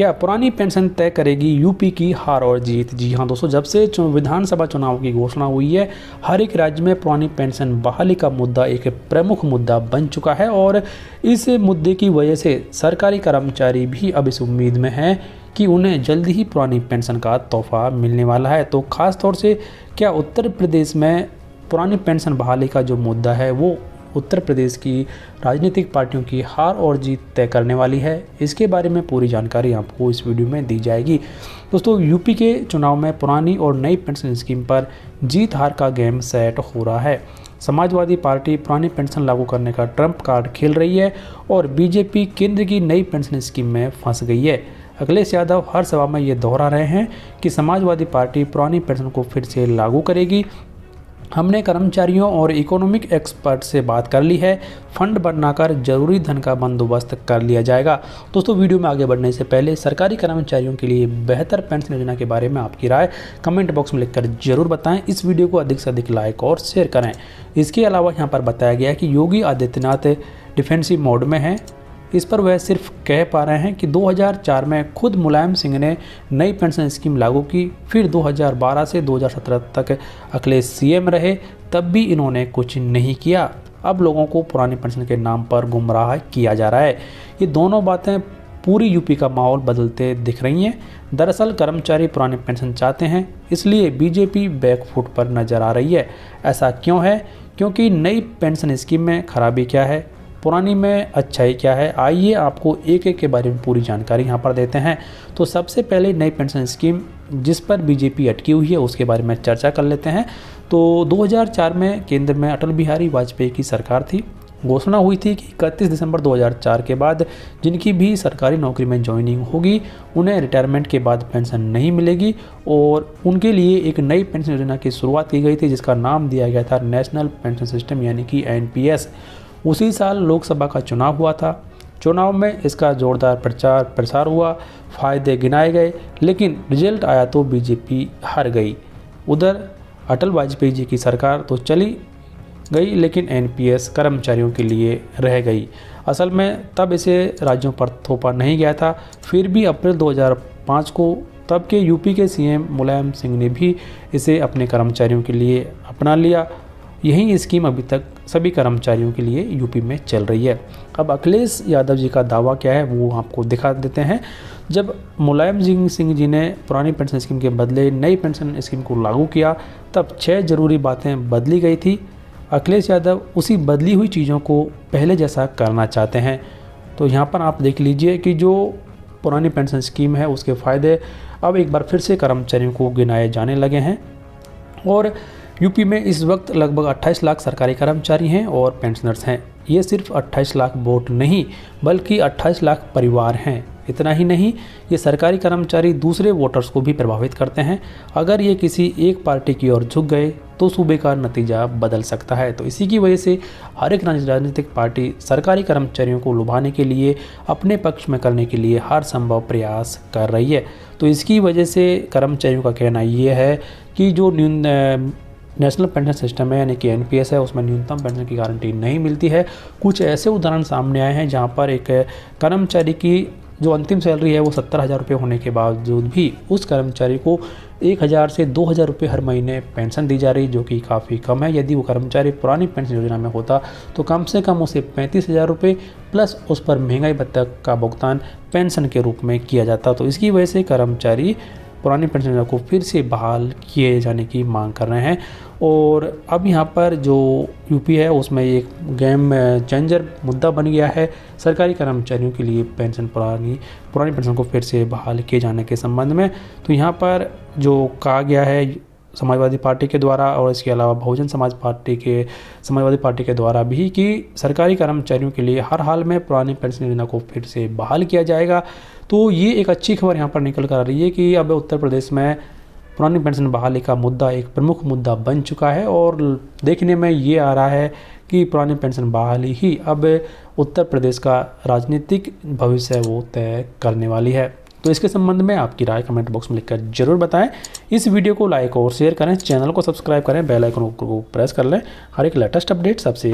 क्या पुरानी पेंशन तय करेगी यूपी की हार और जीत? जी हाँ दोस्तों, जब से विधानसभा चुनाव की घोषणा हुई है, हर एक राज्य में पुरानी पेंशन बहाली का मुद्दा एक प्रमुख मुद्दा बन चुका है और इस मुद्दे की वजह से सरकारी कर्मचारी भी अब इस उम्मीद में हैं कि उन्हें जल्दी ही पुरानी पेंशन का तोहफा मिलने वाला है। तो खास तौर से क्या उत्तर प्रदेश में पुरानी पेंशन बहाली का जो मुद्दा है वो उत्तर प्रदेश की राजनीतिक पार्टियों की हार और जीत तय करने वाली है? इसके बारे में पूरी जानकारी आपको इस वीडियो में दी जाएगी। दोस्तों, यूपी के चुनाव में पुरानी और नई पेंशन स्कीम पर जीत हार का गेम सेट हो रहा है। समाजवादी पार्टी पुरानी पेंशन लागू करने का ट्रम्प कार्ड खेल रही है और बीजेपी केंद्र की नई पेंशन स्कीम में फंस गई है। अखिलेश यादव हर सभा में ये दोहरा रहे हैं कि समाजवादी पार्टी पुरानी पेंशन को फिर से लागू करेगी। हमने कर्मचारियों और इकोनॉमिक एक्सपर्ट से बात कर ली है, फंड बनाकर जरूरी धन का बंदोबस्त कर लिया जाएगा। दोस्तों, वीडियो में आगे बढ़ने से पहले सरकारी कर्मचारियों के लिए बेहतर पेंशन योजना के बारे में आपकी राय कमेंट बॉक्स में लिखकर जरूर बताएं। इस वीडियो को अधिक से अधिक लाइक और शेयर करें। इसके अलावा यहाँ पर बताया गया है कि योगी आदित्यनाथ डिफेंसिव मोड में हैं। इस पर वह सिर्फ कह पा रहे हैं कि 2004 में खुद मुलायम सिंह ने नई पेंशन स्कीम लागू की, फिर 2012 से 2017 तक अखिलेश सीएम रहे, तब भी इन्होंने कुछ नहीं किया। अब लोगों को पुरानी पेंशन के नाम पर गुमराह किया जा रहा है। ये दोनों बातें पूरी यूपी का माहौल बदलते दिख रही हैं। दरअसल कर्मचारी पुरानी पेंशन चाहते हैं, इसलिए बीजेपी बैकफुट पर नजर आ रही है। ऐसा क्यों है? क्योंकि नई पेंशन स्कीम में खराबी क्या है, पुरानी में अच्छाई क्या है, आइए आपको एक एक के बारे में पूरी जानकारी यहाँ पर देते हैं। तो सबसे पहले नई पेंशन स्कीम जिस पर बीजेपी अटकी हुई है उसके बारे में चर्चा कर लेते हैं। तो 2004 में केंद्र में अटल बिहारी वाजपेयी की सरकार थी। घोषणा हुई थी कि 31 दिसंबर 2004 के बाद जिनकी भी सरकारी नौकरी में ज्वाइनिंग होगी उन्हें रिटायरमेंट के बाद पेंशन नहीं मिलेगी और उनके लिए एक नई पेंशन योजना की शुरुआत की गई थी जिसका नाम दिया गया था नेशनल पेंशन सिस्टम यानी कि NPS। उसी साल लोकसभा का चुनाव हुआ था। चुनाव में इसका जोरदार प्रचार प्रसार हुआ, फायदे गिनाए गए, लेकिन रिजल्ट आया तो बीजेपी हार गई। उधर अटल वाजपेयी जी की सरकार तो चली गई लेकिन NPS कर्मचारियों के लिए रह गई। असल में तब इसे राज्यों पर थोपा नहीं गया था। फिर भी अप्रैल 2005 को तब के यूपी के सीएम मुलायम सिंह ने भी इसे अपने कर्मचारियों के लिए अपना लिया। यही स्कीम अभी तक सभी कर्मचारियों के लिए यूपी में चल रही है। अब अखिलेश यादव जी का दावा क्या है वो आपको दिखा देते हैं। जब मुलायम सिंह जी ने पुरानी पेंशन स्कीम के बदले नई पेंशन स्कीम को लागू किया तब 6 जरूरी बातें बदली गई थी। अखिलेश यादव उसी बदली हुई चीज़ों को पहले जैसा करना चाहते हैं। तो यहाँ पर आप देख लीजिए कि जो पुरानी पेंशन स्कीम है उसके फ़ायदे अब एक बार फिर से कर्मचारियों को गिनाए जाने लगे हैं। और यूपी में इस वक्त लगभग 28 लाख सरकारी कर्मचारी हैं और पेंशनर्स हैं। ये सिर्फ 28 लाख वोट नहीं बल्कि 28 लाख परिवार हैं। इतना ही नहीं, ये सरकारी कर्मचारी दूसरे वोटर्स को भी प्रभावित करते हैं। अगर ये किसी एक पार्टी की ओर झुक गए तो सूबे का नतीजा बदल सकता है। तो इसी की वजह से हर एक राजनीतिक पार्टी सरकारी कर्मचारियों को लुभाने के लिए, अपने पक्ष में करने के लिए हर संभव प्रयास कर रही है। तो इसकी वजह से कर्मचारियों का कहना ये है कि जो नेशनल पेंशन सिस्टम है यानी कि NPS है उसमें न्यूनतम पेंशन की गारंटी नहीं मिलती है। कुछ ऐसे उदाहरण सामने आए हैं जहां पर एक कर्मचारी की जो अंतिम सैलरी है वो 70,000 रुपये होने के बावजूद भी उस कर्मचारी को 1,000 से 2,000 रुपये हर महीने पेंशन दी जा रही, जो कि काफ़ी कम है। यदि वो कर्मचारी पुरानी पेंशन योजना में होता तो कम से कम उसे 35,000 रुपये प्लस उस पर महंगाई भत्ता का भुगतान पेंशन के रूप में किया जाता। तो इसकी वजह से कर्मचारी पुरानी पेंशन योजना को फिर से बहाल किए जाने की मांग कर रहे हैं। और अब यहाँ पर जो यूपी है उसमें एक गेम चेंजर मुद्दा बन गया है सरकारी कर्मचारियों के लिए पेंशन पुरानी पेंशन को फिर से बहाल किए जाने के संबंध में। तो यहाँ पर जो कहा गया है समाजवादी पार्टी के द्वारा और इसके अलावा बहुजन समाजवादी पार्टी के द्वारा भी कि सरकारी कर्मचारियों के लिए हर हाल में पुरानी पेंशन योजना को फिर से बहाल किया जाएगा। तो ये एक अच्छी खबर यहाँ पर निकल कर आ रही है कि अब उत्तर प्रदेश में पुरानी पेंशन बहाली का मुद्दा एक प्रमुख मुद्दा बन चुका है और देखने में ये आ रहा है कि पुरानी पेंशन बहाली ही अब उत्तर प्रदेश का राजनीतिक भविष्य वो तय करने वाली है। तो इसके संबंध में आपकी राय कमेंट बॉक्स में लिखकर जरूर बताएं। इस वीडियो को लाइक और शेयर करें, चैनल को सब्सक्राइब करें, बेल आइकन को प्रेस कर लें हर एक लेटेस्ट अपडेट सबसे